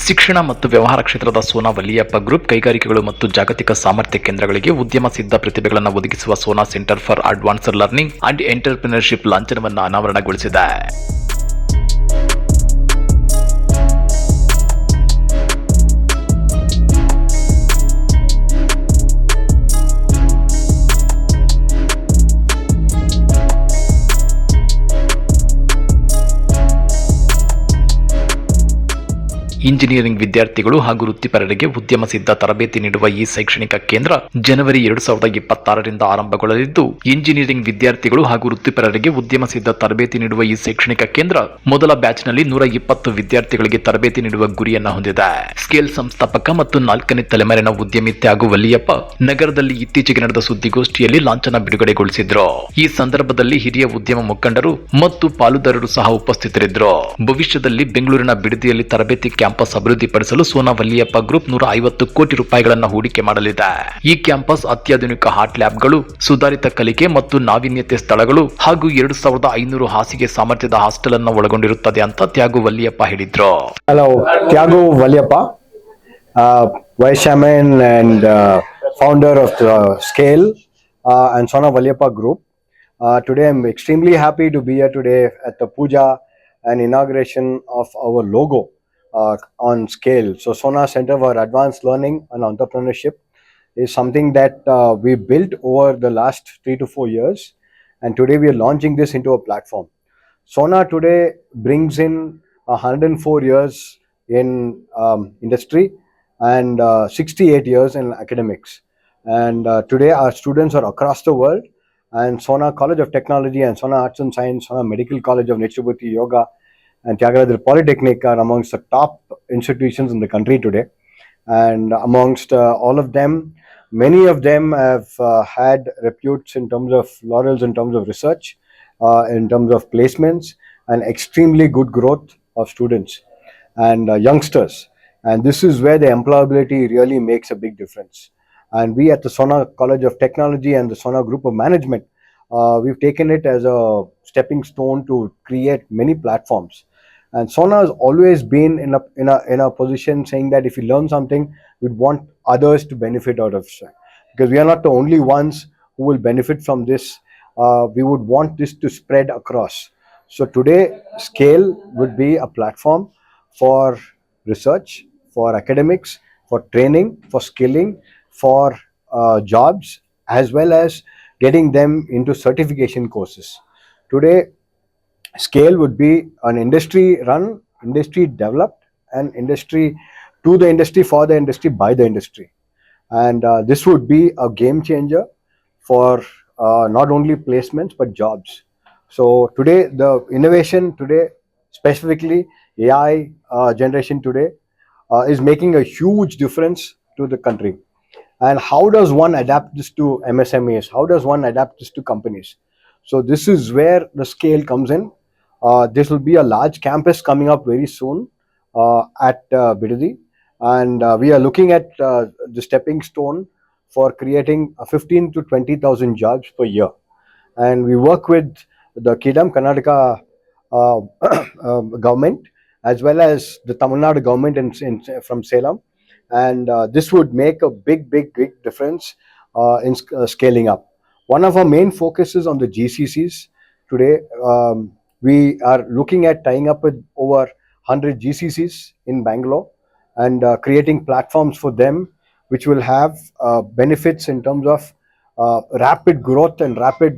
ಶಿಕ್ಷಣ ಮತ್ತು ವ್ಯವಹಾರ ಕ್ಷೇತ್ರದ ಸೋನಾ ವಲ್ಲಿಯಪ್ಪ ಗ್ರೂಪ್ ಕೈಗಾರಿಕೆಗಳು ಮತ್ತು ಜಾಗತಿಕ ಸಾಮರ್ಥ್ಯ ಕೇಂದ್ರಗಳಿಗೆ ಉದ್ಯಮ ಸಿದ್ಧ ಪ್ರತಿಭೆಗಳನ್ನು ಒದಗಿಸುವ Sona centre for advanced learning and entrepreneurship ಲಾಂಛನವನ್ನು ಅನಾವರಣಗೊಳಿಸಿದೆ. ಇಂಜಿನಿಯರಿಂಗ್ ವಿದ್ಯಾರ್ಥಿಗಳು ಹಾಗೂ ವೃತ್ತಿಪರರಿಗೆ ಉದ್ಯಮ ಸಿದ್ಧ ತರಬೇತಿ ನೀಡುವ ಈ ಶೈಕ್ಷಣಿಕ ಕೇಂದ್ರ ಜನವರಿ 2026ರಿಂದ ಆರಂಭಗೊಳ್ಳಲಿದ್ದು, ಇಂಜಿನಿಯರಿಂಗ್ ವಿದ್ಯಾರ್ಥಿಗಳು ಹಾಗೂ ವೃತ್ತಿಪರರಿಗೆ ಉದ್ಯಮ ಸಿದ್ಧ ತರಬೇತಿ ನೀಡುವ ಈ ಶೈಕ್ಷಣಿಕ ಕೇಂದ್ರ ಮೊದಲ ಬ್ಯಾಚ್ನಲ್ಲಿ 120 ವಿದ್ಯಾರ್ಥಿಗಳಿಗೆ ತರಬೇತಿ ನೀಡುವ ಗುರಿಯನ್ನು ಹೊಂದಿದೆ. ಸ್ಕೇಲ್ ಸಂಸ್ಥಾಪಕ ಮತ್ತು 4ನೇ ತಲೆಮಾರಿನ ಉದ್ಯಮಿತೆ ಹಾಗೂ ವಲ್ಲಿಯಪ್ಪ ನಗರದಲ್ಲಿ ಇತ್ತೀಚೆಗೆ ನಡೆದ ಸುದ್ದಿಗೋಷ್ಠಿಯಲ್ಲಿ ಲಾಂಛನ ಬಿಡುಗಡೆಗೊಳಿಸಿದ್ರು. ಈ ಸಂದರ್ಭದಲ್ಲಿ ಹಿರಿಯ ಉದ್ಯಮ ಮುಖಂಡರು ಮತ್ತು ಪಾಲುದಾರರು ಸಹ ಉಪಸ್ಥಿತರಿದ್ದರು. ಭವಿಷ್ಯದಲ್ಲಿ ಬೆಂಗಳೂರಿನ ಬಿಡದಿಯಲ್ಲಿ ತರಬೇತಿ ಕ್ಯಾಂಪಸ್ ಅಭಿವೃದ್ಧಿಪಡಿಸಲು ಸೋನಾ ವಲ್ಲಿಯಪ್ಪ ಗ್ರೂಪ್ 150 ಕೋಟಿ ರೂಪಾಯಿಗಳನ್ನು ಹೂಡಿಕೆ ಮಾಡಲಿದೆ. ಈ ಕ್ಯಾಂಪಸ್ ಅತ್ಯಾಧುನಿಕ ಹಾಟ್ ಲ್ಯಾಬ್ಗಳು, ಸುಧಾರಿತ ಕಲಿಕೆ ಮತ್ತು ನಾವೀನ್ಯತೆ ಸ್ಥಳಗಳು ಹಾಗೂ 2500 ಹಾಸಿಗೆ ಸಾಮರ್ಥ್ಯದ ಹಾಸ್ಟೆಲ್ ಅನ್ನು ಒಳಗೊಂಡಿರುತ್ತದೆ ಅಂತ ತ್ಯಾಗು ವಲ್ಲಿಯಪ್ಪ ಹೇಳಿದ್ರು. Hello, Thiagu Valliyappa, Vice Chairman and founder of the Scale and Sona Valliyappa Group. Today I'm extremely happy to be here today at the puja and inauguration of our logo on Scale. So Sona Center for Advanced Learning and Entrepreneurship is something that we built over the last 3 to 4 years, and today we are launching this into a platform. Sona today brings in 104 years in industry and 68 years in academics. And today our students are across the world, and Sona College of Technology and Sona Arts and Science, Sona Medical College of Naturopathy Yoga and Tyagaraja Polytechnic are amongst the top institutions in the country today. And amongst all of them, many of them have had reputes in terms of laurels, in terms of research, in terms of placements, and extremely good growth of students and youngsters. And this is where the employability really makes a big difference. And we at the Sona College of Technology and the Sona Group of Management, we've taken it as a stepping stone to create many platforms. And Sona has always been in a position saying that if we learn something, we'd want others to benefit out of it. Because we are not the only ones who will benefit from this. We would want this to spread across. So today, Scale would be a platform for research, for academics, for training, for skilling, for jobs, as well as getting them into certification courses. Today, Scale would be an industry run, industry developed, and industry to the industry, for the industry, by the industry. And this would be a game changer for not only placements but jobs. So today, the innovation today, specifically AI generation today, is making a huge difference to the country. And how does one adapt this to MSMEs? How does one adapt this to companies? So this is where the Scale comes in. This will be a large campus coming up very soon at Bidadi, and we are looking at the stepping stone for creating 15 to 20,000 jobs per year. And we work with the Kidam Karnataka government, as well as the Tamil Nadu government from Salem, and this would make a big difference in scaling up. One of our main focuses on the GCCs today. We are looking at tying up with over 100 GCCs in Bangalore and creating platforms for them, which will have benefits in terms of rapid growth and rapid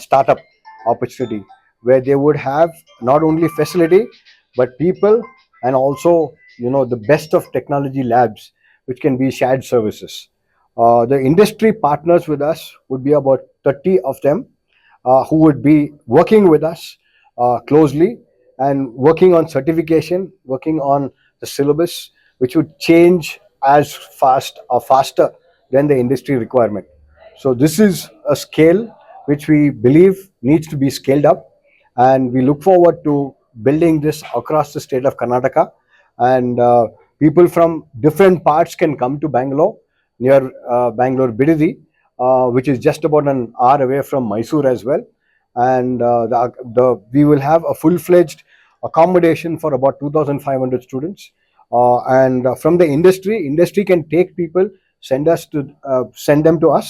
startup opportunity, where they would have not only facility but people, and also the best of technology labs, which can be shared services. The industry partners with us would be about 30 of them, who would be working with us closely and working on certification, working on the syllabus, which would change as fast or faster than the industry requirement. So this is a scale which we believe needs to be scaled up, and we look forward to building this across the state of Karnataka. And people from different parts can come to Bangalore, near Bangalore Bidadi, which is just about an hour away from Mysore as well. And we will have a full-fledged accommodation for about 2,500 students, and from the industry can take people, send them to us,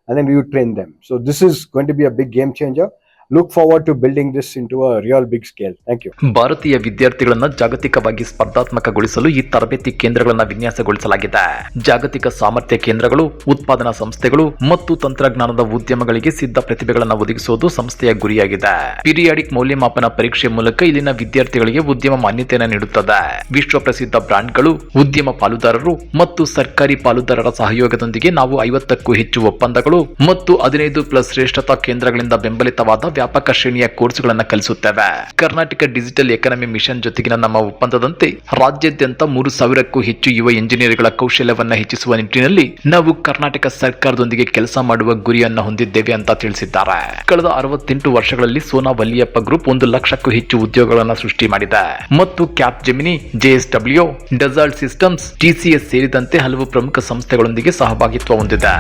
and then we would train them. So this is going to be a big game changer. Look forward to building this into a real big scale. Thank you. ಭಾರತೀಯ ವಿದ್ಯಾರ್ಥಿಗಳನ್ನ ಜಾಗತಿಕವಾಗಿ ಸ್ಪರ್ಧಾತ್ಮಕಗೊಳಿಸಲು ಈ ತರಬೇತಿ ಕೇಂದ್ರಗಳನ್ನು ವಿನ್ಯಾಸಗೊಳಿಸಲಾಗಿದೆ. ಜಾಗತಿಕ ಸಾಮರ್ಥ್ಯ ಕೇಂದ್ರಗಳು, ಉತ್ಪಾದನಾ ಸಂಸ್ಥೆಗಳು ಮತ್ತು ತಂತ್ರಜ್ಞಾನದ ಉದ್ಯಮಗಳಿಗೆ ಸಿದ್ಧ ಪ್ರತಿಭೆಗಳನ್ನು ಒದಗಿಸುವುದು ಸಂಸ್ಥೆಯ ಗುರಿಯಾಗಿದೆ. ಪಿರಿಯಾಡಿಕ್ ಮೌಲ್ಯಮಾಪನ ಪರೀಕ್ಷೆ ಮೂಲಕ ಇಲ್ಲಿನ ವಿದ್ಯಾರ್ಥಿಗಳಿಗೆ ಉದ್ಯಮ ಮಾನ್ಯತೆಯನ್ನು ನೀಡುತ್ತದೆ. ವಿಶ್ವ ಪ್ರಸಿದ್ಧ ಬ್ರಾಂಡ್ಗಳು, ಉದ್ಯಮ ಪಾಲುದಾರರು ಮತ್ತು ಸರ್ಕಾರಿ ಪಾಲುದಾರರ ಸಹಯೋಗದೊಂದಿಗೆ ನಾವು 50ಕ್ಕೂ ಹೆಚ್ಚು ಒಪ್ಪಂದಗಳು ಮತ್ತು 15+ ಶ್ರೇಷ್ಠತಾ ಕೇಂದ್ರಗಳಿಂದ ಬೆಂಬಲಿತವಾದ ವ್ಯಾಪಕ ಶ್ರೇಣಿಯ ಕೋರ್ಸ್ಗಳನ್ನು ಕಲಿಸುತ್ತೇವೆ. ಕರ್ನಾಟಕ ಡಿಜಿಟಲ್ ಎಕಾನಮಿ ಮಿಷನ್ ಜೊತೆಗಿನ ನಮ್ಮ ಒಪ್ಪಂದದಂತೆ ರಾಜ್ಯಾದ್ಯಂತ 3,000ಕ್ಕೂ ಹೆಚ್ಚು ಯುವ ಇಂಜಿನಿಯರ್ಗಳ ಕೌಶಲ್ಯವನ್ನು ಹೆಚ್ಚಿಸುವ ನಿಟ್ಟಿನಲ್ಲಿ ನಾವು ಕರ್ನಾಟಕ ಸರ್ಕಾರದೊಂದಿಗೆ ಕೆಲಸ ಮಾಡುವ ಗುರಿಯನ್ನು ಹೊಂದಿದ್ದೇವೆ ಅಂತ ತಿಳಿಸಿದ್ದಾರೆ. ಕಳೆದ 68 ವರ್ಷಗಳಲ್ಲಿ ಸೋನಾ ವಲಿಯಪ್ಪ ಗ್ರೂಪ್ 1 ಲಕ್ಷಕ್ಕೂ ಹೆಚ್ಚು ಉದ್ಯೋಗಗಳನ್ನು ಸೃಷ್ಟಿ ಮಾಡಿದೆ ಮತ್ತು cap gemini, JSW, Dassault systems, TCS ಸೇರಿದಂತೆ ಹಲವು ಪ್ರಮುಖ ಸಂಸ್ಥೆಗಳೊಂದಿಗೆ ಸಹಭಾಗಿತ್ವ ಹೊಂದಿದೆ.